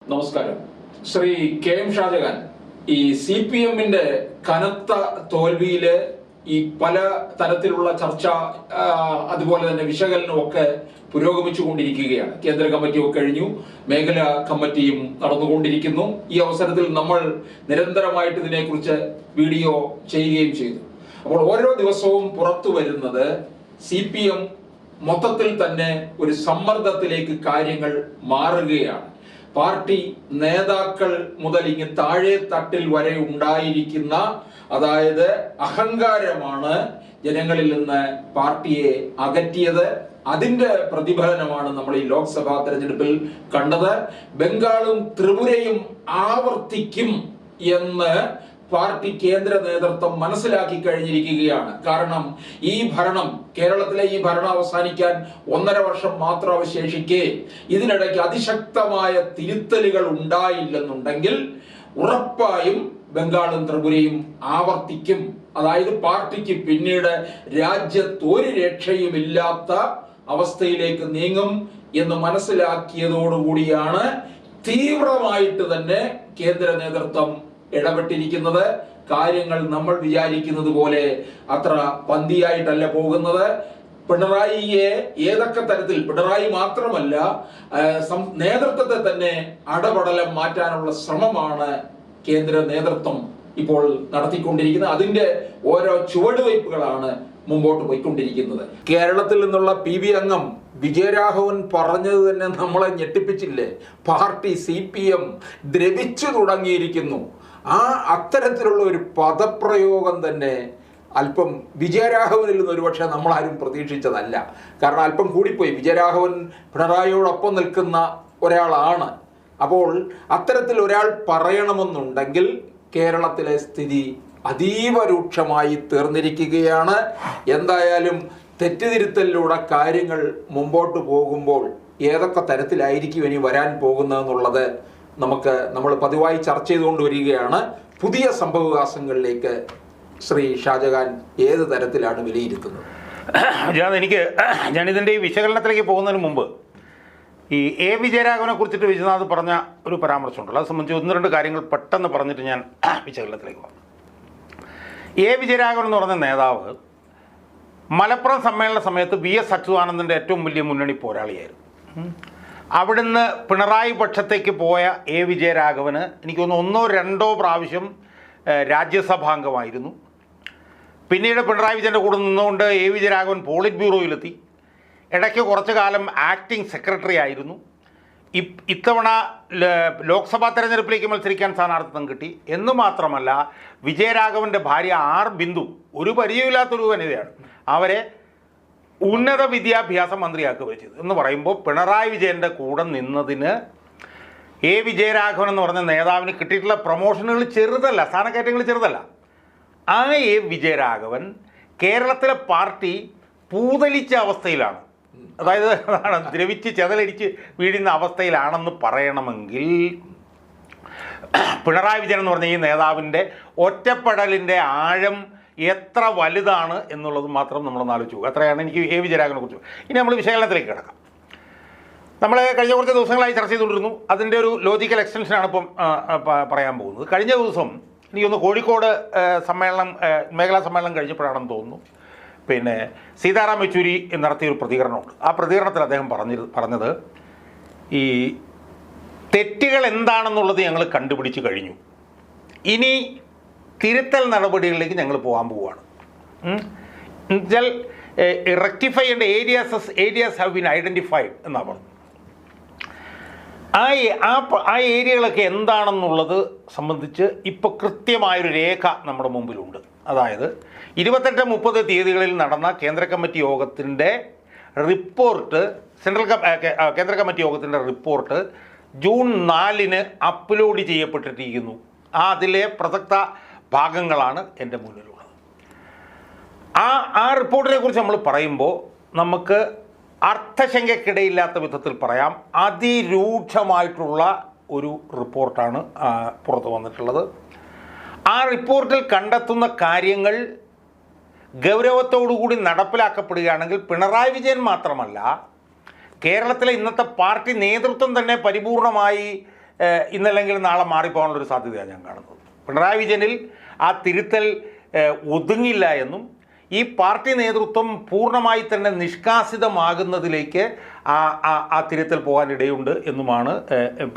നമസ്കാരം. Shri K M Shah Jahan ഈ CPM-ന്റെ കനത്ത തോൽവിയില് ഈ പല തരത്തിലുള്ള ചർച്ച അതുപോലെ തന്നെ വിശകലനവും ഒക്കെ പുരോഗമിച്ചു കൊണ്ടിരിക്കുകയാണ്. കേന്ദ്ര കമ്മിറ്റിയൊക്കെ കഴിഞ്ഞു, മേഖലാ കമ്മിറ്റിയും നടന്നുകൊണ്ടിരിക്കുന്നു. ഈ അവസരത്തിൽ നമ്മൾ നിരന്തരമായിട്ട് ഇതിനെക്കുറിച്ച് വീഡിയോ ചെയ്യുകയും ചെയ്തു. അപ്പോൾ ഓരോ ദിവസവും പുറത്തു വരുന്നത് CPM മൊത്തത്തിൽ തന്നെ ഒരു സമ്മർദ്ദത്തിലേക്ക് കാര്യങ്ങൾ മാറുകയാണ്. പാർട്ടി നേതാക്കൾ മുതൽ ഇങ്ങ് താഴെ തട്ടിൽ വരെ ഉണ്ടായിരിക്കുന്ന അതായത് അഹങ്കാരമാണ് ജനങ്ങളിൽ നിന്ന് പാർട്ടിയെ അകറ്റിയത്. അതിന്റെ പ്രതിഫലനമാണ് നമ്മൾ ഈ ലോക്സഭാ തെരഞ്ഞെടുപ്പിൽ കണ്ടത്. ബംഗാളും ത്രിപുരയും ആവർത്തിക്കും എന്ന് പാർട്ടി കേന്ദ്ര നേതൃത്വം മനസ്സിലാക്കി കഴിഞ്ഞിരിക്കുകയാണ്. കാരണം ഈ ഭരണം, കേരളത്തിലെ ഈ ഭരണം അവസാനിക്കാൻ 1.5 വർഷം മാത്രം അവശേഷിക്കെ ഇതിനിടയ്ക്ക് അതിശക്തമായ തിരുത്തലുകൾ ഉണ്ടായില്ലെന്നുണ്ടെങ്കിൽ ഉറപ്പായും ബംഗാളും ത്രിപുരയും ആവർത്തിക്കും. അതായത് പാർട്ടിക്ക് പിന്നീട് രാജ്യത്ത് ഒരു രക്ഷയുമില്ലാത്ത അവസ്ഥയിലേക്ക് നീങ്ങും എന്ന് മനസ്സിലാക്കിയതോടുകൂടിയാണ് തീവ്രമായിട്ട് തന്നെ കേന്ദ്ര നേതൃത്വം ഇടപെട്ടിരിക്കുന്നത്. കാര്യങ്ങൾ നമ്മൾ വിചാരിക്കുന്നത് പോലെ അത്ര പന്തിയായിട്ടല്ല പോകുന്നത്. പിണറായിയെ ഏതൊക്കെ തരത്തിൽ, പിണറായി മാത്രമല്ല നേതൃത്വത്തെ തന്നെ അടപടലം മാറ്റാനുള്ള ശ്രമമാണ് കേന്ദ്ര നേതൃത്വം ഇപ്പോൾ നടത്തിക്കൊണ്ടിരിക്കുന്നത്. അതിന്റെ ഓരോ ചുവടുവയ്പ്പുകളാണ് മുമ്പോട്ട് പോയിക്കൊണ്ടിരിക്കുന്നത്. കേരളത്തിൽ നിന്നുള്ള PV അംഗം വിജയരാഘവൻ പറഞ്ഞത് തന്നെ നമ്മളെ ഞെട്ടിപ്പിച്ചില്ലേ? പാർട്ടി CPM ദ്രവിച്ചു തുടങ്ങിയിരിക്കുന്നു. അത്തരത്തിലുള്ള ഒരു പദപ്രയോഗം തന്നെ അല്പം വിജയരാഘവനിൽ നിന്ന് ഒരുപക്ഷെ നമ്മളാരും പ്രതീക്ഷിച്ചതല്ല. കാരണം അല്പം കൂടിപ്പോയി. വിജയരാഘവൻ പിണറായിയോടൊപ്പം നിൽക്കുന്ന ഒരാളാണ്. അപ്പോൾ അത്തരത്തിൽ ഒരാൾ പറയണമെന്നുണ്ടെങ്കിൽ കേരളത്തിലെ സ്ഥിതി അതീവ രൂക്ഷമായി തീർന്നിരിക്കുകയാണ്. എന്തായാലും തെറ്റുതിരുത്തലിലൂടെ കാര്യങ്ങൾ മുമ്പോട്ട് പോകുമ്പോൾ ഏതൊക്കെ തരത്തിലായിരിക്കും ഇനി വരാൻ പോകുന്നതെന്നുള്ളത് നമ്മൾ പതിവായി ചർച്ച ചെയ്തുകൊണ്ട് വരികയാണ്. പുതിയ സംഭവവികാസങ്ങളിലേക്ക് ശ്രീ ഷാജഹാൻ ഏത് തരത്തിലാണ് വിലയിരുത്തുന്നത്? ഞാനിതിൻ്റെ ഈ വിശകലനത്തിലേക്ക് പോകുന്നതിന് മുമ്പ് ഈ A വിജയരാഘവനെ കുറിച്ചിട്ട് വിശ്വനാഥ് പറഞ്ഞ ഒരു പരാമർശമുണ്ടല്ലോ. അത് സംബന്ധിച്ച് 1-2 കാര്യങ്ങൾ പെട്ടെന്ന് പറഞ്ഞിട്ട് ഞാൻ വിശകലനത്തിലേക്ക് പോകും. A വിജയരാഘവൻ എന്ന് പറഞ്ഞ നേതാവ് മലപ്പുറം സമ്മേളന സമയത്ത് VS അച്യുതാനന്ദൻ്റെ ഏറ്റവും വലിയ മുന്നണി പോരാളിയായിരുന്നു. അവിടുന്ന് പിണറായി പക്ഷത്തേക്ക് പോയ A വിജയരാഘവന് എനിക്ക് തോന്നുന്നു 1-2 പ്രാവശ്യം രാജ്യസഭാംഗമായിരുന്നു. പിന്നീട് പിണറായി വിജയൻ്റെ കൂടെ നിന്നുകൊണ്ട് A വിജയരാഘവൻ പോളിറ്റ് ബ്യൂറോയിലെത്തി. ഇടയ്ക്ക് കുറച്ചു കാലം ആക്ടിംഗ് സെക്രട്ടറി ആയിരുന്നു. ഇത്തവണ ലോക്സഭാ തെരഞ്ഞെടുപ്പിലേക്ക് മത്സരിക്കാൻ സ്ഥാനാർത്ഥിത്വം കിട്ടി. എന്ന് മാത്രമല്ല, വിജയരാഘവൻ്റെ ഭാര്യ R ബിന്ദു ഒരു പരിചയമില്ലാത്തൊരു വനിതയാണ്. അവരെ ഉന്നത വിദ്യാഭ്യാസ മന്ത്രിയാക്കുക ചെയ്തു. എന്ന് പറയുമ്പോൾ പിണറായി വിജയൻ്റെ കൂടെ നിന്നതിന് A വിജയരാഘവൻ എന്ന് പറഞ്ഞ നേതാവിന് കിട്ടിയിട്ടുള്ള പ്രൊമോഷനുകൾ ചെറുതല്ല, സ്ഥാനക്കയറ്റങ്ങൾ ചെറുതല്ല. ആ A വിജയരാഘവൻ കേരളത്തിലെ പാർട്ടി പൂതലിച്ച അവസ്ഥയിലാണ്. അതായത് ദ്രവിച്ച് ചെതലരിച്ച് വീഴുന്ന അവസ്ഥയിലാണെന്ന് പറയണമെങ്കിൽ പിണറായി വിജയൻ എന്ന് പറഞ്ഞ ഈ നേതാവിൻ്റെ ഒറ്റപ്പെടലിൻ്റെ ആഴം എത്ര വലുതാണ് എന്നുള്ളത് മാത്രം നമ്മളൊന്ന് ആലോചിച്ചു പോകുക. അത്രയാണ് എനിക്ക് A വിജയരാഘവനെ കുറിച്ച്. ഇനി നമ്മൾ വിശകലനത്തിലേക്ക് കിടക്കാം. നമ്മൾ കഴിഞ്ഞ കുറച്ച് ദിവസങ്ങളായി ചർച്ച ചെയ്തുകൊണ്ടിരുന്നു. അതിൻ്റെ ഒരു ലോജിക്കൽ എക്സ്റ്റൻഷനാണ് ഇപ്പം പറയാൻ പോകുന്നത്. കഴിഞ്ഞ ദിവസം എനിക്കൊന്ന് കോഴിക്കോട് സമ്മേളനം, മേഖലാ സമ്മേളനം കഴിഞ്ഞപ്പോഴാണെന്ന് തോന്നുന്നു, പിന്നെ സീതാറാം യെച്ചൂരി നടത്തിയൊരു പ്രതികരണമുണ്ട്. ആ പ്രതികരണത്തിൽ അദ്ദേഹം പറഞ്ഞത് ഈ തെറ്റുകൾ എന്താണെന്നുള്ളത് ഞങ്ങൾ കണ്ടുപിടിച്ച് കഴിഞ്ഞു, ഇനി തിരുത്തൽ നടപടികളിലേക്ക് ഞങ്ങൾ പോകാൻ പോവുകയാണ്. എന്നുവെച്ചാൽ റെക്ടിഫൈ ചെയ്യേണ്ട ഏരിയാസ് ഹാവ് ബീൻ ഐഡൻറ്റിഫൈഡ് എന്നാണ് പറഞ്ഞത്. ആ ഏരിയകളൊക്കെ എന്താണെന്നുള്ളത് സംബന്ധിച്ച് ഇപ്പോൾ കൃത്യമായൊരു രേഖ നമ്മുടെ മുമ്പിലുണ്ട്. അതായത് 28-30 തീയതികളിൽ നടന്ന കേന്ദ്ര കമ്മിറ്റി യോഗത്തിൻ്റെ റിപ്പോർട്ട്, കേന്ദ്ര കമ്മിറ്റി യോഗത്തിൻ്റെ റിപ്പോർട്ട് ജൂൺ 4-ന് അപ്ലോഡ് ചെയ്യപ്പെട്ടിരിക്കുന്നു. അതിലെ പ്രസക്ത ഭാഗങ്ങളാണ് എൻ്റെ മുന്നിലുള്ളത്. ആ റിപ്പോർട്ടിനെ കുറിച്ച് നമ്മൾ പറയുമ്പോൾ നമുക്ക് അർത്ഥശങ്കയ്ക്കിടയില്ലാത്ത വിധത്തിൽ പറയാം, അതിരൂക്ഷമായിട്ടുള്ള ഒരു റിപ്പോർട്ടാണ് പുറത്തു വന്നിട്ടുള്ളത്. ആ റിപ്പോർട്ടിൽ കണ്ടെത്തുന്ന കാര്യങ്ങൾ ഗൗരവത്തോടുകൂടി നടപ്പിലാക്കപ്പെടുകയാണെങ്കിൽ പിണറായി വിജയൻ മാത്രമല്ല, കേരളത്തിലെ ഇന്നത്തെ പാർട്ടി നേതൃത്വം തന്നെ പരിപൂർണമായി ഇന്നല്ലെങ്കിൽ നാളെ മാറിപ്പോകാനുള്ളൊരു സാധ്യതയാണ് ഞാൻ കാണുന്നത്. പിണറായി വിജയനിൽ ആ തിരുത്തൽ ഒതുങ്ങില്ല എന്നും ഈ പാർട്ടി നേതൃത്വം പൂർണ്ണമായി തന്നെ നിഷ്കാസിതമാകുന്നതിലേക്ക് ആ തിരുത്തൽ പോകാനിടയുണ്ട് എന്നുമാണ്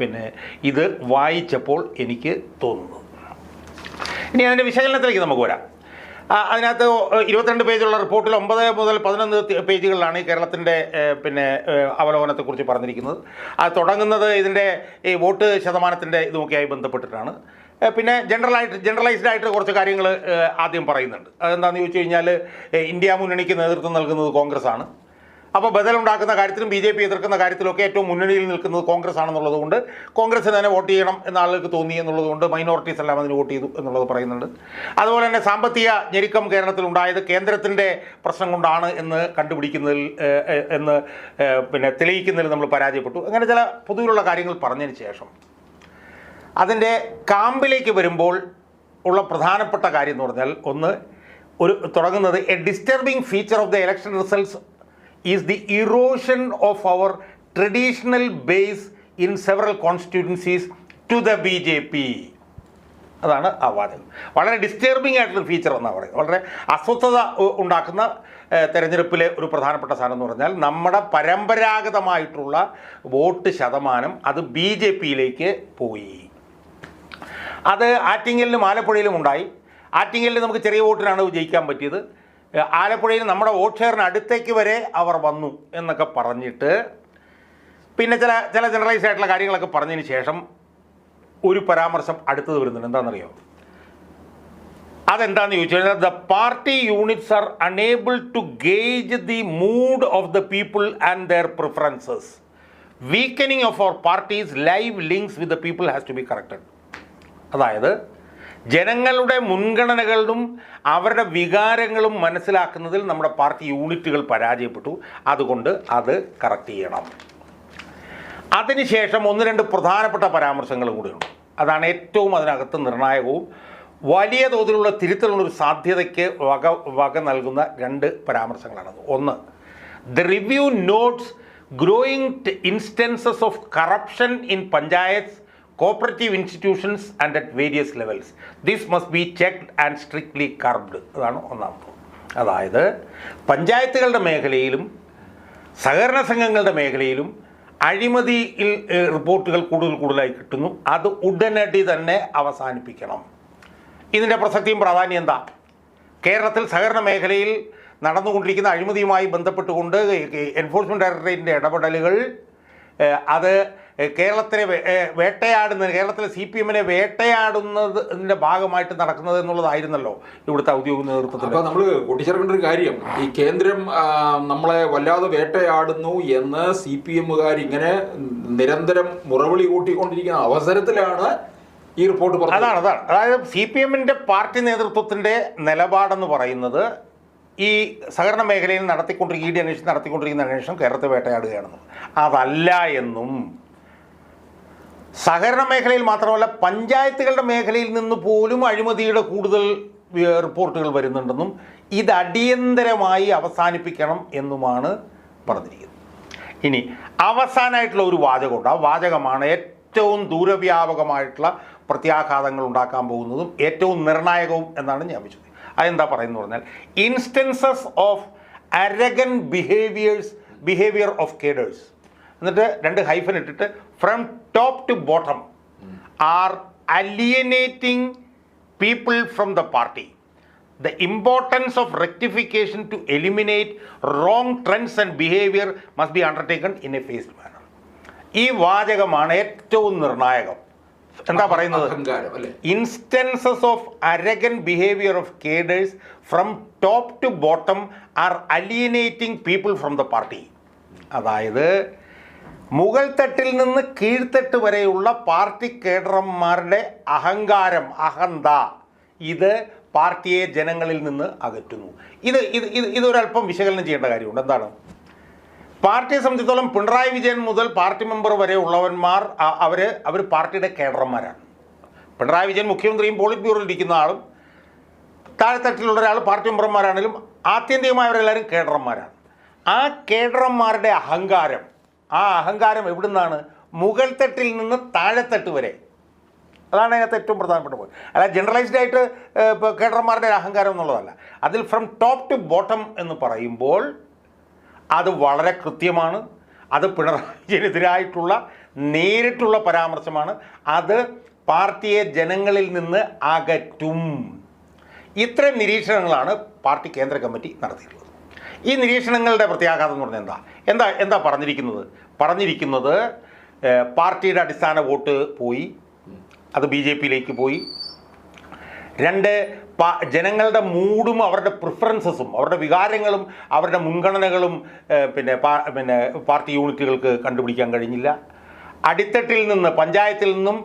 പിന്നെ ഇത് വായിച്ചപ്പോൾ എനിക്ക് തോന്നുന്നത്. ഇനി അതിൻ്റെ വിശകലനത്തിലേക്ക് നമുക്ക് വരാം. അതിനകത്ത് 22 പേജുള്ള റിപ്പോർട്ടിൽ 9 മുതൽ 11 പേജുകളിലാണ് ഈ കേരളത്തിൻ്റെ പിന്നെ അവലോകനത്തെക്കുറിച്ച് പറഞ്ഞിരിക്കുന്നത്. അത് തുടങ്ങുന്നത് ഇതിൻ്റെ ഈ വോട്ട് ശതമാനത്തിൻ്റെ ഇതുമൊക്കെയായി ബന്ധപ്പെട്ടിട്ടാണ്. പിന്നെ ജനറലൈസ്ഡ് ആയിട്ട് കുറച്ച് കാര്യങ്ങൾ ആദ്യം പറയുന്നുണ്ട്. അതെന്താണെന്ന് ചോദിച്ചു കഴിഞ്ഞാൽ ഇന്ത്യ മുന്നണിക്ക് നേതൃത്വം നൽകുന്നത് കോൺഗ്രസ് ആണ്. അപ്പോൾ ബദലുണ്ടാക്കുന്ന കാര്യത്തിലും BJP എതിർക്കുന്ന കാര്യത്തിലൊക്കെ ഏറ്റവും മുന്നണിയിൽ നിൽക്കുന്നത് കോൺഗ്രസ് ആണെന്നുള്ളത് കൊണ്ട് കോൺഗ്രസ്സിന് തന്നെ വോട്ട് ചെയ്യണം എന്ന ആളുകൾക്ക് തോന്നി എന്നുള്ളത് കൊണ്ട് മൈനോറിറ്റീസ് എല്ലാം അതിന് വോട്ട് ചെയ്തു എന്നുള്ളത് പറയുന്നുണ്ട്. അതുപോലെ തന്നെ സാമ്പത്തിക ഞെരുക്കം കേരളത്തിലുണ്ടായത് കേന്ദ്രത്തിൻ്റെ പ്രശ്നം കൊണ്ടാണ് എന്ന് കണ്ടുപിടിക്കുന്നതിൽ എന്ന് പിന്നെ തെളിയിക്കുന്നതിൽ നമ്മൾ പരാജയപ്പെട്ടു. അങ്ങനെ ചില പൊതുവിലുള്ള കാര്യങ്ങൾ പറഞ്ഞതിന് ശേഷം അതിൻ്റെ കാമ്പിലേക്ക് വരുമ്പോൾ ഉള്ള പ്രധാനപ്പെട്ട കാര്യം എന്ന് പറഞ്ഞാൽ തുടങ്ങുന്നത് a disturbing feature of the election results is the erosion of our traditional base in several constituencies to the BJP. അതാണ് ആ വാദം. വളരെ ഡിസ്റ്റർബിംഗ് ആയിട്ടുള്ള ഫീച്ചർ എന്നാണ് പറയുന്നത്. വളരെ അസ്വസ്ഥത ഉണ്ടാക്കുന്ന തെരഞ്ഞെടുപ്പിലെ ഒരു പ്രധാനപ്പെട്ട സാധനം എന്ന് പറഞ്ഞാൽ നമ്മുടെ പരമ്പരാഗതമായിട്ടുള്ള വോട്ട് ശതമാനം അത് BJPയിലേക്ക് പോയി. അത് ആറ്റിങ്ങലിലും ആലപ്പുഴയിലും ഉണ്ടായി. ആറ്റിങ്ങലിൽ നമുക്ക് ചെറിയ വോട്ടിനാണ് ജയിക്കാൻ പറ്റിയത്. ആലപ്പുഴയിൽ നമ്മുടെ വോട്ട് ഷെയറിന് അടുത്തേക്ക് വരെ അവർ വന്നു എന്നൊക്കെ പറഞ്ഞിട്ട് പിന്നെ ചില ജനറലൈസ് ആയിട്ടുള്ള കാര്യങ്ങളൊക്കെ പറഞ്ഞതിന് ശേഷം ഒരു പരാമർശം അടുത്തത് വരുന്നുണ്ട്. എന്താണെന്നറിയോ? അതെന്താണെന്ന് ചോദിച്ചു കഴിഞ്ഞാൽ the party units are unable to gauge the mood of the people and their preferences. Weakening of our parties live links with the people has to be corrected. അതായത് ജനങ്ങളുടെ മുൻഗണനകളും അവരുടെ വികാരങ്ങളും മനസ്സിലാക്കുന്നതിൽ നമ്മുടെ പാർട്ടി യൂണിറ്റുകൾ പരാജയപ്പെട്ടു. അതുകൊണ്ട് അത് കറക്റ്റ് ചെയ്യണം. അതിനുശേഷം 1-2 പ്രധാനപ്പെട്ട പരാമർശങ്ങളും കൂടിയുണ്ട്. അതാണ് ഏറ്റവും അതിനകത്ത് നിർണായകവും വലിയ തോതിലുള്ള തിരുത്തലുള്ളൊരു സാധ്യതയ്ക്ക് വക നൽകുന്ന 2 പരാമർശങ്ങളാണത്. ഒന്ന്, the review notes growing instances of corruption in panchayat cooperative institutions and at various levels. This must be checked and strictly curbed. അതാണ് ഒന്നാമത്. അതായത് പഞ്ചായത്തുകളുടെ മേഖലയിലും സഹകരണ സംഘങ്ങളുടെ മേഖലയിലും അഴിമതിയിൽ റിപ്പോർട്ടുകൾ കൂടുതലായി കിട്ടുന്നു. അത് ഉടനടി തന്നെ അവസാനിപ്പിക്കണം. ഇതിൻ്റെ പ്രസക്തിയും പ്രാധാന്യം എന്താ? കേരളത്തിൽ സഹകരണ മേഖലയിൽ നടന്നുകൊണ്ടിരിക്കുന്ന അഴിമതിയുമായി ബന്ധപ്പെട്ടുകൊണ്ട് എൻഫോഴ്സ്മെൻറ്റ് ഡയറക്ടറേറ്റിൻ്റെ ഇടപെടലുകൾ അത് കേരളത്തിലെ കേരളത്തിലെ CPM-നെ വേട്ടയാടുന്നതിൻ്റെ ഭാഗമായിട്ട് നടക്കുന്നത് എന്നുള്ളതായിരുന്നല്ലോ ഇവിടുത്തെ ഔദ്യോഗിക നേതൃത്വത്തിൽ. അപ്പോൾ നമ്മൾ കൂട്ടിച്ചേർക്കേണ്ട ഒരു കാര്യം, ഈ കേന്ദ്രം നമ്മളെ വല്ലാതെ വേട്ടയാടുന്നു എന്ന് CPM-കാർ ഇങ്ങനെ നിരന്തരം മുറവിളി കൂട്ടിക്കൊണ്ടിരിക്കുന്ന അവസരത്തിലാണ് ഈ റിപ്പോർട്ട് പറഞ്ഞത്. അതാണ് അതായത് CPM-ന്റെ പാർട്ടി നേതൃത്വത്തിൻ്റെ നിലപാടെന്ന് പറയുന്നത് ഈ സഹകരണ മേഖലയിൽ നടത്തിക്കൊണ്ടിരിക്കുന്ന അന്വേഷണം കേരളത്തെ വേട്ടയാടുകയാണെന്നും അതല്ല എന്നും സഹകരണ മേഖലയിൽ മാത്രമല്ല പഞ്ചായത്തുകളുടെ മേഖലയിൽ നിന്ന് പോലും അഴിമതിയുടെ കൂടുതൽ റിപ്പോർട്ടുകൾ വരുന്നുണ്ടെന്നും ഇത് അടിയന്തരമായി അവസാനിപ്പിക്കണം എന്നുമാണ് പറഞ്ഞിരിക്കുന്നത്. ഇനി അവസാനമായിട്ടുള്ള ഒരു വാചകമുണ്ട്. ആ വാചകമാണ് ഏറ്റവും ദൂരവ്യാപകമായിട്ടുള്ള പ്രത്യാഘാതങ്ങൾ ഉണ്ടാക്കാൻ പോകുന്നതും ഏറ്റവും നിർണായകവും എന്നാണ് ഞാൻ വിശ്വസിക്കുന്നത്. അതെന്താ പറയുന്നത് പറഞ്ഞാൽ instances of arrogant behaviour of cadres എന്നിട്ട് 2 ഹൈഫൻ ഇട്ടിട്ട് from top to bottom are alienating people from the party. The importance of rectification to eliminate wrong trends and behaviour must be undertaken in a phased manner. ഈ വാചകമാണ് ഏറ്റവും നിർണായകം. എന്താ പറയുന്നത്? Instances of arrogant behaviour of cadres from top to bottom are alienating people from the party. അതായത് മുകൾ തട്ടിൽ നിന്ന് കീഴ്ത്തട്ട് വരെയുള്ള പാർട്ടി കേഡർമാരുടെ അഹങ്കാരം, അഹന്ത, ഇത് പാർട്ടിയെ ജനങ്ങളിൽ നിന്ന് അകറ്റുന്നു. ഇതൊരല്പം വിശകലനം ചെയ്യേണ്ട കാര്യമുണ്ട്. എന്താണ്? പാർട്ടിയെ സംബന്ധിച്ചിടത്തോളം പിണറായി വിജയൻ മുതൽ പാർട്ടി മെമ്പർ വരെ ഉള്ളവന്മാർ അവർ പാർട്ടിയുടെ കേഡർമാരാണ്. പിണറായി വിജയൻ മുഖ്യമന്ത്രിയും പോളിറ്റ് ബ്യൂറോയിൽ ഇരിക്കുന്ന ആളും താഴെത്തട്ടിലുള്ള ഒരാൾ പാർട്ടി മെമ്പർമാരാണെങ്കിലും ആത്യന്തികമായവരെല്ലാവരും കേഡർമാരാണ്. ആ കേഡർമാരുടെ അഹങ്കാരം എവിടുന്നാണ്? മുകൾ തട്ടിൽ നിന്ന് താഴെത്തട്ട് വരെ. അതാണ് അതിനകത്ത് ഏറ്റവും പ്രധാനപ്പെട്ട പോയിന്റ്. അല്ല ജനറലൈസ്ഡ് ആയിട്ട് ഇപ്പോൾ കേഡർമാരുടെ അഹങ്കാരം എന്നുള്ളതല്ല. അതിൽ ഫ്രം ടോപ്പ് ടു ബോട്ടം എന്ന് പറയുമ്പോൾ അത് വളരെ കൃത്യമാണ്. അത് പിണറായി വിജയനെതിരായിട്ടുള്ള നേരിട്ടുള്ള പരാമർശമാണ്. അത് പാർട്ടിയെ ജനങ്ങളിൽ നിന്ന് അകറ്റും. ഇത്രയും നിരീക്ഷണങ്ങളാണ് പാർട്ടി കേന്ദ്ര കമ്മിറ്റി നടത്തിയിട്ടുള്ളത്. ഈ നിരീക്ഷണങ്ങളുടെ പ്രത്യാഘാതം എന്ന് പറഞ്ഞാൽ എന്താ പറഞ്ഞിരിക്കുന്നത് പാർട്ടിയുടെ അടിസ്ഥാന വോട്ട് പോയി, അത് BJPയിലേക്ക് പോയി. 2, ജനങ്ങളുടെ മൂഡും അവരുടെ പ്രിഫറൻസസും അവരുടെ വികാരങ്ങളും അവരുടെ മുൻഗണനകളും പിന്നെ പാർട്ടി യൂണിറ്റുകൾക്ക് കണ്ടുപിടിക്കാൻ കഴിഞ്ഞില്ല. അടിത്തട്ടിൽ നിന്ന് പഞ്ചായത്തിൽ നിന്നും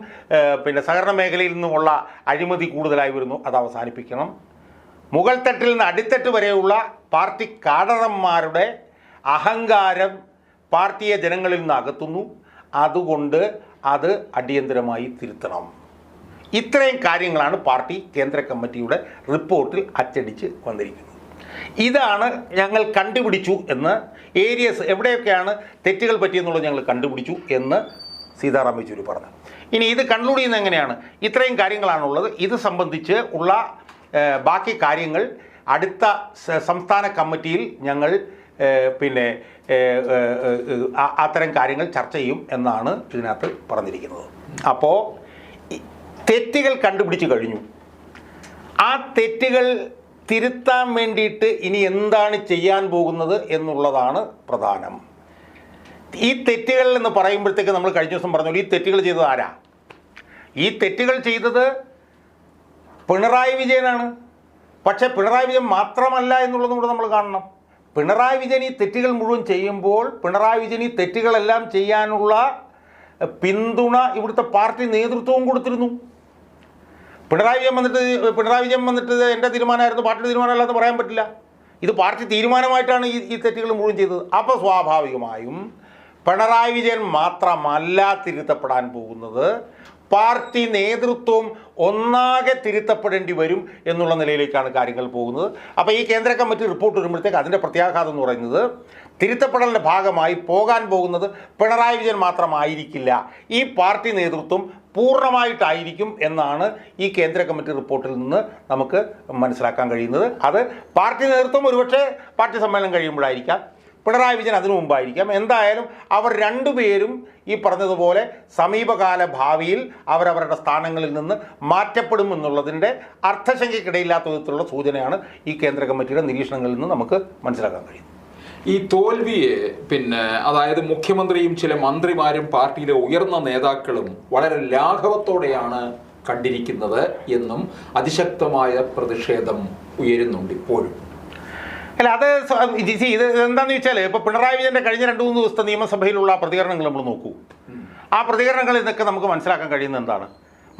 പിന്നെ സഹകരണ മേഖലയിൽ നിന്നുമുള്ള അഴിമതി കൂടുതലായി വരുന്നു, അത് അവസാനിപ്പിക്കണം. മുകൾ തട്ടിൽ നിന്ന് അടിത്തട്ട് വരെയുള്ള പാർട്ടി കാഡർമാരുടെ അഹങ്കാരം പാർട്ടിയെ ജനങ്ങളിൽ നിന്ന് അകത്തുന്നു. അതുകൊണ്ട് അത് അടിയന്തരമായി തിരുത്തണം. ഇത്രയും കാര്യങ്ങളാണ് പാർട്ടി കേന്ദ്ര കമ്മിറ്റിയുടെ റിപ്പോർട്ടിൽ അച്ചടിച്ച് വന്നിരിക്കുന്നത്. ഇതാണ് ഞങ്ങൾ കണ്ടുപിടിച്ചു എന്ന്, ഏരിയസ് എവിടെയൊക്കെയാണ് തെറ്റുകൾ പറ്റിയെന്നുള്ളത് ഞങ്ങൾ കണ്ടുപിടിച്ചു എന്ന് സീതാറാം യെച്ചൂരി പറഞ്ഞു. ഇനി ഇത് കൺക്ലൂഡ് ചെയ്യുന്നത് എങ്ങനെയാണ്? ഇത്രയും കാര്യങ്ങളാണുള്ളത്. ഇത് സംബന്ധിച്ച് ഉള്ള ബാക്കി കാര്യങ്ങൾ അടുത്ത സംസ്ഥാന കമ്മിറ്റിയിൽ ഞങ്ങൾ പിന്നെ അത്തരം കാര്യങ്ങൾ ചർച്ച ചെയ്യും എന്നാണ് ഇതിനകത്ത് പറഞ്ഞിരിക്കുന്നത്. അപ്പോൾ തെറ്റുകൾ കണ്ടുപിടിച്ച് കഴിഞ്ഞു. ആ തെറ്റുകൾ തിരുത്താൻ വേണ്ടിയിട്ട് ഇനി എന്താണ് ചെയ്യാൻ പോകുന്നത് എന്നുള്ളതാണ് പ്രധാനം. ഈ തെറ്റുകൾ എന്ന് പറയുമ്പോഴത്തേക്ക് നമ്മൾ കഴിഞ്ഞ ദിവസം പറഞ്ഞു, ഈ തെറ്റുകൾ ചെയ്തത് ആരാ? ഈ തെറ്റുകൾ ചെയ്തത് പിണറായി വിജയനാണ്. പക്ഷേ പിണറായി വിജയൻ മാത്രമല്ല എന്നുള്ളതും കൂടെ നമ്മൾ കാണണം. പിണറായി വിജയൻ ഈ തെറ്റുകൾ മുഴുവൻ ചെയ്യുമ്പോൾ പിണറായി വിജയൻ ഈ തെറ്റുകളെല്ലാം ചെയ്യാനുള്ള പിന്തുണ ഇവിടുത്തെ പാർട്ടി നേതൃത്വവും കൊടുത്തിരുന്നു. പിണറായി വിജയൻ വന്നിട്ട് എൻ്റെ തീരുമാനമായിരുന്നു, പാർട്ടിയുടെ തീരുമാനമല്ല എന്ന് പറയാൻ പറ്റില്ല. ഇത് പാർട്ടി തീരുമാനമായിട്ടാണ് ഈ തെറ്റുകൾ മുഴുവൻ ചെയ്തത്. അപ്പോൾ സ്വാഭാവികമായും പിണറായി വിജയൻ മാത്രമല്ല തിരുത്തപ്പെടാൻ പോകുന്നത്, പാർട്ടി നേതൃത്വം ഒന്നാകെ തിരുത്തപ്പെടേണ്ടി വരും എന്നുള്ള നിലയിലേക്കാണ് കാര്യങ്ങൾ പോകുന്നത്. അപ്പോൾ ഈ കേന്ദ്ര കമ്മിറ്റി റിപ്പോർട്ട് വരുമ്പോഴത്തേക്ക് അതിൻ്റെ പ്രത്യാഘാതം എന്ന് പറയുന്നത് തിരുത്തപ്പെടലിൻ്റെ ഭാഗമായി പോകാൻ പോകുന്നത് പിണറായി വിജയൻ മാത്രമായിരിക്കില്ല, ഈ പാർട്ടി നേതൃത്വം പൂർണ്ണമായിട്ടായിരിക്കും എന്നാണ് ഈ കേന്ദ്ര കമ്മിറ്റി റിപ്പോർട്ടിൽ നിന്ന് നമുക്ക് മനസ്സിലാക്കാൻ കഴിയുന്നത്. അത് പാർട്ടി നേതൃത്വം ഒരുപക്ഷെ പാർട്ടി സമ്മേളനം കഴിയുമ്പോഴായിരിക്കാം, പിണറായി വിജയൻ അതിനു മുമ്പായിരിക്കാം. എന്തായാലും അവർ രണ്ടുപേരും ഈ പറഞ്ഞതുപോലെ സമീപകാല ഭാവിയിൽ അവരവരുടെ സ്ഥാനങ്ങളിൽ നിന്ന് മാറ്റപ്പെടും എന്നുള്ളതിൻ്റെ അർത്ഥശങ്കയ്ക്കിടയില്ലാത്ത വിധത്തിലുള്ള സൂചനയാണ് ഈ കേന്ദ്ര കമ്മിറ്റിയുടെ നിരീക്ഷണങ്ങളിൽ നിന്ന് നമുക്ക് മനസ്സിലാക്കാൻ കഴിയുന്നത്. ഈ തോൽവിയെ അതായത് മുഖ്യമന്ത്രിയും ചില മന്ത്രിമാരും പാർട്ടിയിലെ ഉയർന്ന നേതാക്കളും വളരെ ലാഘവത്തോടെയാണ് കണ്ടിരിക്കുന്നത് എന്നും അതിശക്തമായ പ്രതിഷേധം ഉയരുന്നുണ്ട് ഇപ്പോഴും. അല്ല, അത് ഇത് എന്താണെന്ന് വെച്ചാൽ ഇപ്പോൾ പിണറായി വിജയൻ്റെ കഴിഞ്ഞ 2-3 ദിവസത്തെ നിയമസഭയിലുള്ള പ്രതികരണങ്ങൾ നമ്മൾ നോക്കൂ. ആ പ്രതികരണങ്ങളിൽ നിന്നൊക്കെ നമുക്ക് മനസ്സിലാക്കാൻ കഴിയുന്നത് എന്താണ്?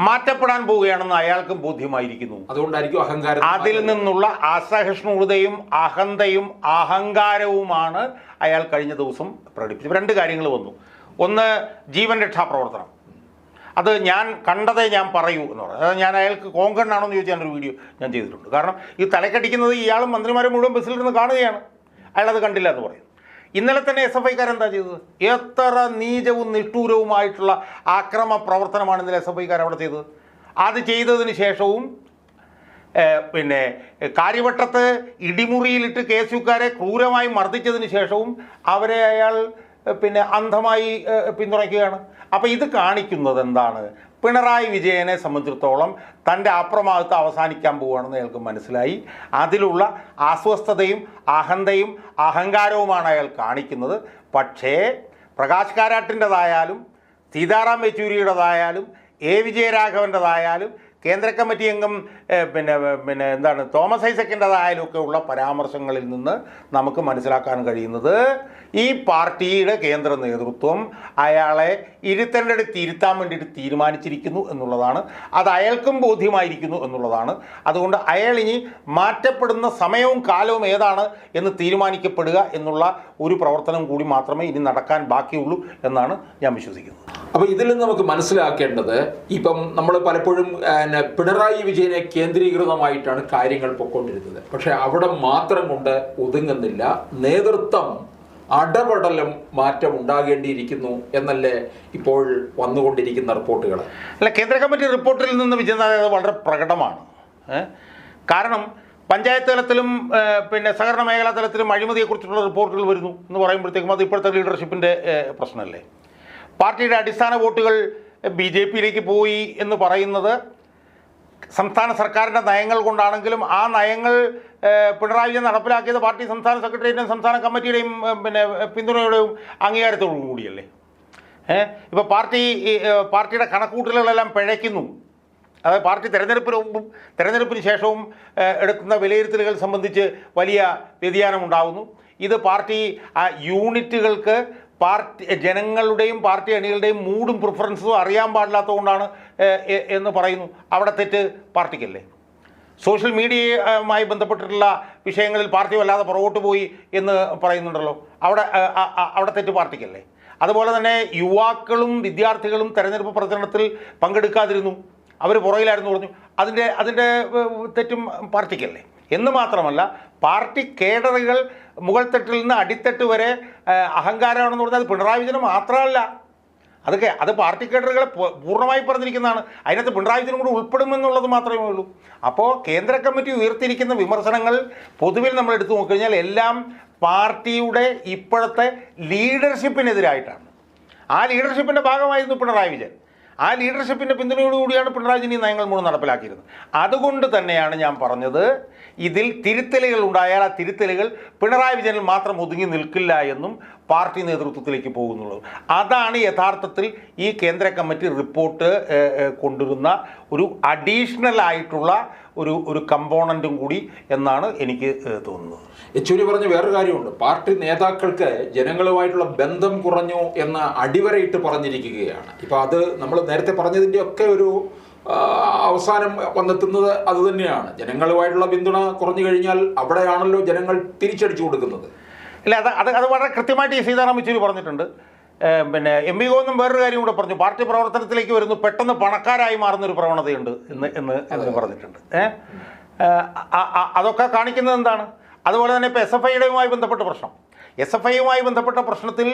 മാറ്റപ്പെടാൻ പോവുകയാണെന്ന് അയാൾക്കും ബോധ്യമായിരിക്കുന്നു. അതുകൊണ്ടായിരിക്കും അഹങ്കാരം. അതിൽ നിന്നുള്ള അസഹിഷ്ണുതയും അഹന്തയും അഹങ്കാരവുമാണ് അയാൾ കഴിഞ്ഞ ദിവസം പ്രകടിപ്പിച്ചത്. 2 കാര്യങ്ങൾ വന്നു. ഒന്ന്, ജീവൻ രക്ഷാപ്രവർത്തനം. അത് ഞാൻ കണ്ടതേ ഞാൻ പറയൂ എന്ന് പറഞ്ഞു. അതായത് ഞാൻ അയാൾക്ക് കോങ്കണ്ണാണോ എന്ന് ചോദിച്ചാൽ ഒരു വീഡിയോ ഞാൻ ചെയ്തിട്ടുണ്ട്. കാരണം ഈ തലക്കടിക്കുന്നത് ഇയാളും മന്ത്രിമാരെ മുഴുവൻ ബസ്സിലിരുന്ന് കാണുകയാണ്, അയാളത് കണ്ടില്ല എന്ന് പറയും. ഇന്നലെ തന്നെ SFIക്കാർ എന്താ ചെയ്തത്? എത്ര നീചവും നിഷ്ഠൂരവുമായിട്ടുള്ള ആക്രമ പ്രവർത്തനമാണ് ഇന്നലെ SFIക്കാർ അവിടെ ചെയ്തത്. അത് ചെയ്തതിന് ശേഷവും കാര്യവട്ടത്ത് ഇടിമുറിയിലിട്ട് KSUക്കാരെ ക്രൂരമായി മർദ്ദിച്ചതിന് ശേഷവും അവരെ അയാൾ അന്ധമായി പിന്തുണയ്ക്കുകയാണ്. അപ്പോൾ ഇത് കാണിക്കുന്നത് എന്താണ്? പിണറായി വിജയനെ സംബന്ധിച്ചിടത്തോളം തൻ്റെ അപ്രമാദിത്വം അവസാനിക്കാൻ പോവുകയാണെന്ന് അയാൾക്ക് മനസ്സിലായി. അതിലുള്ള അസ്വസ്ഥതയും അഹന്തയും അഹങ്കാരവുമാണ് അയാൾ കാണിക്കുന്നത്. പക്ഷേ പ്രകാശ് കാരാട്ടിൻ്റെതായാലും സീതാറാം യെച്ചൂരിയുടേതായാലും വിജയരാഘവൻ്റെതായാലും കേന്ദ്ര കമ്മിറ്റി അംഗം തോമസ് ഐസക്കിൻ്റെതായാലും ഒക്കെ ഉള്ള പരാമർശങ്ങളിൽ നിന്ന് നമുക്ക് മനസ്സിലാക്കാൻ കഴിയുന്നത് ഈ പാർട്ടിയുടെ കേന്ദ്ര നേതൃത്വം അയാളെ ഇരുത്താൻ വേണ്ടിയിട്ട് തീരുമാനിച്ചിരിക്കുന്നു എന്നുള്ളതാണ്. അത് അയാൾക്കും ബോധ്യമായിരിക്കുന്നു എന്നുള്ളതാണ്. അതുകൊണ്ട് അയാൾ ഇനി മാറ്റപ്പെടുന്ന സമയവും കാലവും ഏതാണ് എന്ന് തീരുമാനിക്കപ്പെടുക എന്നുള്ള ഒരു പ്രവർത്തനം കൂടി മാത്രമേ ഇനി നടക്കാൻ ബാക്കിയുള്ളൂ എന്നാണ് ഞാൻ വിശ്വസിക്കുന്നത്. അപ്പോൾ ഇതിൽ നിന്ന് നമുക്ക് മനസ്സിലാക്കേണ്ടത്, ഇപ്പം നമ്മൾ പലപ്പോഴും പിണറായി വിജയനെ കേന്ദ്രീകൃതമായിട്ടാണ് കാര്യങ്ങൾ പൊയ്ക്കൊണ്ടിരുന്നത്. പക്ഷേ അവിടെ മാത്രം കൊണ്ട് ഒതുങ്ങുന്നില്ല. നേതൃത്വം അടപടലം മാറ്റം ഉണ്ടാകേണ്ടിയിരിക്കുന്നു എന്നല്ലേ ഇപ്പോൾ വന്നുകൊണ്ടിരിക്കുന്ന റിപ്പോർട്ടുകൾ? അല്ല, കേന്ദ്ര കമ്മിറ്റി റിപ്പോർട്ടിൽ നിന്ന് വിജയനാഥ് വളരെ പ്രകടമാണ്. കാരണം പഞ്ചായത്ത് തലത്തിലും പിന്നെ സഹകരണ മേഖലാ തലത്തിലും അഴിമതിയെക്കുറിച്ചുള്ള റിപ്പോർട്ടുകൾ വരുന്നു എന്ന് പറയുമ്പോഴത്തേക്കും അത് ഇപ്പോഴത്തെ ലീഡർഷിപ്പിൻ്റെ പ്രശ്നമല്ലേ? പാർട്ടിയുടെ അടിസ്ഥാന വോട്ടുകൾ BJP-യിലേക്ക് പോയി എന്ന് പറയുന്നത് സംസ്ഥാന സർക്കാരിൻ്റെ നയങ്ങൾ കൊണ്ടാണെങ്കിലും ആ നയങ്ങൾ പിണറായി വിജയൻ നടപ്പിലാക്കിയത് പാർട്ടി സംസ്ഥാന സെക്രട്ടേറിയറ്റിൻ്റെയും സംസ്ഥാന കമ്മിറ്റിയുടെയും പിന്നെ പിന്തുണയുടെയും അംഗീകാരത്തോടു കൂടിയല്ലേ? ഇപ്പോൾ പാർട്ടിയുടെ കണക്കൂട്ടലുകളെല്ലാം പിഴയ്ക്കുന്നു. അതായത് പാർട്ടി തെരഞ്ഞെടുപ്പിന് മുമ്പും തെരഞ്ഞെടുപ്പിന് ശേഷവും എടുക്കുന്ന വിലയിരുത്തലുകൾ സംബന്ധിച്ച് വലിയ വ്യതിയാനം ഉണ്ടാകുന്നു. ഇത് പാർട്ടി യൂണിറ്റുകൾക്ക് ജനങ്ങളുടെയും പാർട്ടി അണികളുടെയും മൂഡും പ്രിഫറൻസും അറിയാൻ പാടില്ലാത്തതുകൊണ്ടാണ് എന്ന് പറയുന്നു. അവിടെ തെറ്റ് പാർട്ടിക്കല്ലേ? സോഷ്യൽ മീഡിയയുമായി ബന്ധപ്പെട്ടിട്ടുള്ള വിഷയങ്ങളിൽ പാർട്ടി വല്ലാതെ പുറകോട്ട് പോയി എന്ന് പറയുന്നുണ്ടല്ലോ, അവിടെ തെറ്റ് പാർട്ടിക്കല്ലേ? അതുപോലെ തന്നെ യുവാക്കളും വിദ്യാർത്ഥികളും തെരഞ്ഞെടുപ്പ് പ്രചരണത്തിൽ പങ്കെടുക്കാതിരുന്നു, അവർ പുറകിലായിരുന്നു പറഞ്ഞു, അതിൻ്റെ തെറ്റും പാർട്ടിക്കല്ലേ? എന്ന് മാത്രമല്ല, പാർട്ടി കേഡറുകൾ മുകൾ തട്ടിൽ നിന്ന് അടിത്തട്ട് വരെ അഹങ്കാരമാണെന്ന് പറഞ്ഞാൽ അത് പിണറായി വിജയന് മാത്രമല്ല, അത് പാർട്ടി കേഡറുകളെ പൂർണ്ണമായി പറഞ്ഞിരിക്കുന്നതാണ്. അതിനകത്ത് പിണറായി വിജയനും കൂടി ഉൾപ്പെടുമെന്നുള്ളത് മാത്രമേ ഉള്ളൂ. അപ്പോൾ കേന്ദ്ര കമ്മിറ്റി ഉയർത്തിയിരിക്കുന്ന വിമർശനങ്ങൾ പൊതുവിൽ നമ്മൾ എടുത്തു നോക്കിക്കഴിഞ്ഞാൽ എല്ലാം പാർട്ടിയുടെ ഇപ്പോഴത്തെ ലീഡർഷിപ്പിനെതിരായിട്ടാണ്. ആ ലീഡർഷിപ്പിൻ്റെ ഭാഗമായിരുന്നു പിണറായി വിജയൻ. ആ ലീഡർഷിപ്പിൻ്റെ പിന്തുണയോടുകൂടിയാണ് പിണറായി വിജയൻ ഈ നയങ്ങൾ മുഴുവൻ നടപ്പിലാക്കിയിരുന്നത്. അതുകൊണ്ട് തന്നെയാണ് ഞാൻ പറഞ്ഞത്, ഇതിൽ തിരുത്തലുകൾ ഉണ്ടായാൽ ആ തിരുത്തലുകൾ പിണറായി വിജയനിൽ മാത്രം ഒതുങ്ങി നിൽക്കില്ല എന്നും പാർട്ടി നേതൃത്വത്തിലേക്ക് പോകുന്നുള്ളത്. അതാണ് യഥാർത്ഥത്തിൽ ഈ കേന്ദ്ര കമ്മിറ്റി റിപ്പോർട്ട് കൊണ്ടുവരുന്ന ഒരു അഡീഷണൽ ആയിട്ടുള്ള ഒരു കമ്പോണൻറ്റും കൂടി എന്നാണ് എനിക്ക് തോന്നുന്നത്. യെച്ചൂരി പറഞ്ഞ വേറൊരു കാര്യമുണ്ട്. പാർട്ടി നേതാക്കൾക്ക് ജനങ്ങളുമായിട്ടുള്ള ബന്ധം കുറഞ്ഞു എന്ന് അടിവരയിട്ട് പറഞ്ഞിരിക്കുകയാണ്. ഇപ്പോൾ അത് നമ്മൾ നേരത്തെ പറഞ്ഞതിൻ്റെ ഒക്കെ ഒരു അവസാനം വന്നെത്തുന്നത് അതുതന്നെയാണ്. ജനങ്ങളുമായിട്ടുള്ള പിന്തുണ കുറഞ്ഞു കഴിഞ്ഞാൽ അവിടെയാണല്ലോ ജനങ്ങൾ തിരിച്ചടിച്ചു കൊടുക്കുന്നത്. ഇല്ല, അത് വളരെ കൃത്യമായിട്ട് ഈ സീതാറാം യെച്ചൂരി പറഞ്ഞിട്ടുണ്ട്. പിന്നെ എം വി ഗോവിന്ദൻ വേറൊരു കാര്യം കൂടെ പറഞ്ഞു, പാർട്ടി പ്രവർത്തനത്തിലേക്ക് വരുന്നു പെട്ടെന്ന് പണക്കാരായി മാറുന്നൊരു പ്രവണതയുണ്ട് എന്ന് പറഞ്ഞിട്ടുണ്ട്. അതൊക്കെ കാണിക്കുന്നത് എന്താണ്? അതുപോലെ തന്നെ ഇപ്പോൾ SFIയുമായി ബന്ധപ്പെട്ട പ്രശ്നം, SFIയുമായി ബന്ധപ്പെട്ട പ്രശ്നത്തിൽ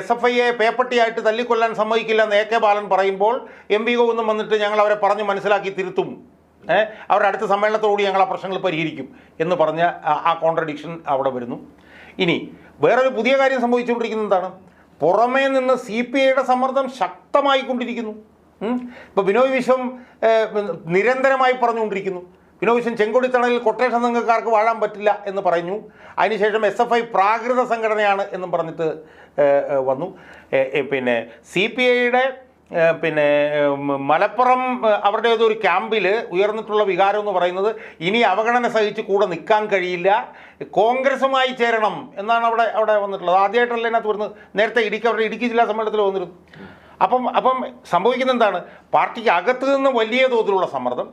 SFIയെ പേപ്പട്ടിയായിട്ട് തല്ലിക്കൊല്ലാൻ സമ്മതിക്കില്ല എന്ന് AK ബാലൻ പറയുമ്പോൾ എം വി ഗോവിന്ദൻ വന്നിട്ട് ഞങ്ങൾ അവരെ പറഞ്ഞ് മനസ്സിലാക്കി തിരുത്തും, അവരുടെ അടുത്ത സമ്മേളനത്തോടുകൂടി ഞങ്ങൾ ആ പ്രശ്നങ്ങൾ പരിഹരിക്കും എന്ന് പറഞ്ഞ ആ കോൺട്രഡിക്ഷൻ അവിടെ വരുന്നു. ഇനി വേറൊരു പുതിയ കാര്യം സംഭവിച്ചുകൊണ്ടിരിക്കുന്നത് എന്താണ്? പുറമേ നിന്ന് CPIയുടെ സമ്മർദ്ദം ശക്തമായിക്കൊണ്ടിരിക്കുന്നു. ഇപ്പോൾ ബിനോയ് വിശ്വം നിരന്തരമായി പറഞ്ഞുകൊണ്ടിരിക്കുന്നു. ബിനോയ് വിശ്വം ചെങ്കൊടിത്തണലിൽ കൊട്ടേഷൻ സംഘക്കാർക്ക് വാഴാൻ പറ്റില്ല എന്ന് പറഞ്ഞു. അതിനുശേഷം SFI പ്രാകൃത സംഘടനയാണ് എന്നും പറഞ്ഞിട്ട് വന്നു. പിന്നെ CPIയുടെ പിന്നെ മലപ്പുറം അവരുടെ ഏതൊരു ക്യാമ്പിൽ ഉയർന്നിട്ടുള്ള വികാരം എന്ന് പറയുന്നത് ഇനി അവഗണന സഹിച്ച് കൂടെ നിൽക്കാൻ കഴിയില്ല, കോൺഗ്രസുമായി ചേരണം എന്നാണ് അവിടെ വന്നിട്ടുള്ളത്. ആദ്യമായിട്ടല്ല ഇതിനകത്ത് വരുന്നത്. നേരത്തെ ഇടുക്കി ജില്ലാ സമ്മേളനത്തിൽ വന്നിരുന്നു. അപ്പം സംഭവിക്കുന്നത് എന്താണ്? പാർട്ടിക്ക് അകത്ത് നിന്ന് വലിയ തോതിലുള്ള സമ്മർദ്ദം,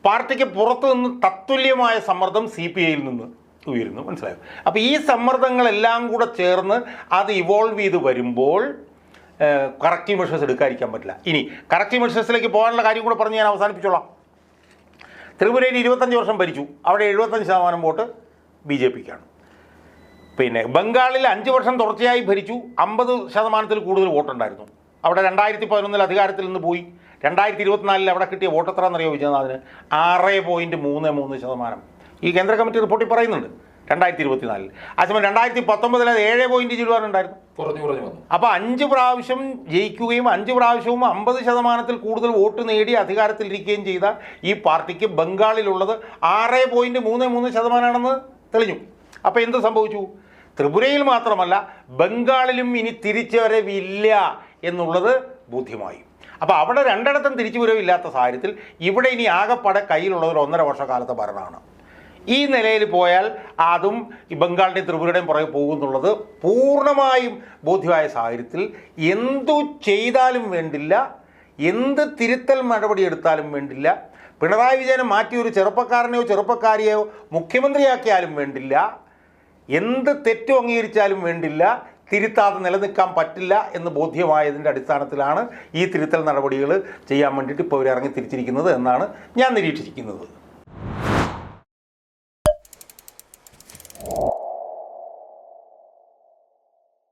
പാർട്ടിക്ക് പുറത്തു നിന്ന് തത്തുല്യമായ സമ്മർദ്ദം CPIയിൽ നിന്ന് ഉയരുന്നു. മനസ്സിലായോ? അപ്പോൾ ഈ സമ്മർദ്ദങ്ങളെല്ലാം കൂടെ ചേർന്ന് അത് ഇവോൾവ് ചെയ്ത് വരുമ്പോൾ കറക്റ്റീവ് മെഷേഴ്സ് എടുക്കാതിരിക്കാൻ പറ്റില്ല. ഇനി കറക്റ്റീവ് മെഷേഴ്സിലേക്ക് പോകാനുള്ള കാര്യം കൂടെ പറഞ്ഞ് ഞാൻ അവസാനിപ്പിച്ചോളാം. ത്രിപുരയിൽ 25 വർഷം ഭരിച്ചു, അവിടെ 75% വോട്ട് BJPക്കാണ്. പിന്നെ ബംഗാളിൽ 5 വർഷം തുടർച്ചയായി ഭരിച്ചു, 50% കൂടുതൽ വോട്ടുണ്ടായിരുന്നു. അവിടെ 2011 അധികാരത്തിൽ നിന്ന് പോയി. 2024 അവിടെ കിട്ടിയ വോട്ട് എത്രയാണെന്നറിയോ വിജയനാഥിന്? 6.33%. ഈ കേന്ദ്ര കമ്മിറ്റി റിപ്പോർട്ടിൽ പറയുന്നുണ്ട് 2024. അതേസമയം 2019 അത് 7.0 ഉണ്ടായിരുന്നു. അപ്പോൾ 5 പ്രാവശ്യം ജയിക്കുകയും 5 പ്രാവശ്യവും 50% കൂടുതൽ വോട്ട് നേടി അധികാരത്തിലിരിക്കുകയും ചെയ്ത ഈ പാർട്ടിക്ക് ബംഗാളിലുള്ളത് 6.33% തെളിഞ്ഞു. അപ്പോൾ എന്ത് സംഭവിച്ചു? ത്രിപുരയിൽ മാത്രമല്ല ബംഗാളിലും ഇനി തിരിച്ചുവരവില്ല എന്നുള്ളത് ബോധ്യമായി. അപ്പോൾ അവിടെ രണ്ടിടത്തും തിരിച്ചുവരവില്ലാത്ത സാഹചര്യത്തിൽ ഇവിടെ ഇനി ആകെപ്പാടെ കയ്യിലുള്ളത് ഒരു 1.5 വർഷക്കാലത്തെ ഭരണമാണ്. ഈ നിലയിൽ പോയാൽ അതും ഈ ബംഗാളിൻ്റെയും ത്രിപുരയുടെയും പുറകെ പോകുന്നുള്ളത് പൂർണ്ണമായും ബോധ്യമായ സാഹചര്യത്തിൽ എന്തു ചെയ്താലും വേണ്ടില്ല, എന്ത് തിരുത്തൽ നടപടി എടുത്താലും വേണ്ടില്ല, പിണറായി വിജയനെ മാറ്റി ഒരു ചെറുപ്പക്കാരനെയോ ചെറുപ്പക്കാരിയെയോ മുഖ്യമന്ത്രിയാക്കിയാലും വേണ്ടില്ല, എന്ത് തെറ്റും അംഗീകരിച്ചാലും വേണ്ടില്ല, തിരുത്താതെ നിലനിൽക്കാൻ പറ്റില്ല എന്ന് ബോധ്യമായതിൻ്റെ അടിസ്ഥാനത്തിലാണ് ഈ തിരുത്തൽ നടപടികൾ ചെയ്യാൻ വേണ്ടിയിട്ട് ഇപ്പോൾ ഇവർ ഇറങ്ങി തിരിച്ചിരിക്കുന്നത് എന്നാണ് ഞാൻ നിരീക്ഷിച്ചിരിക്കുന്നത്.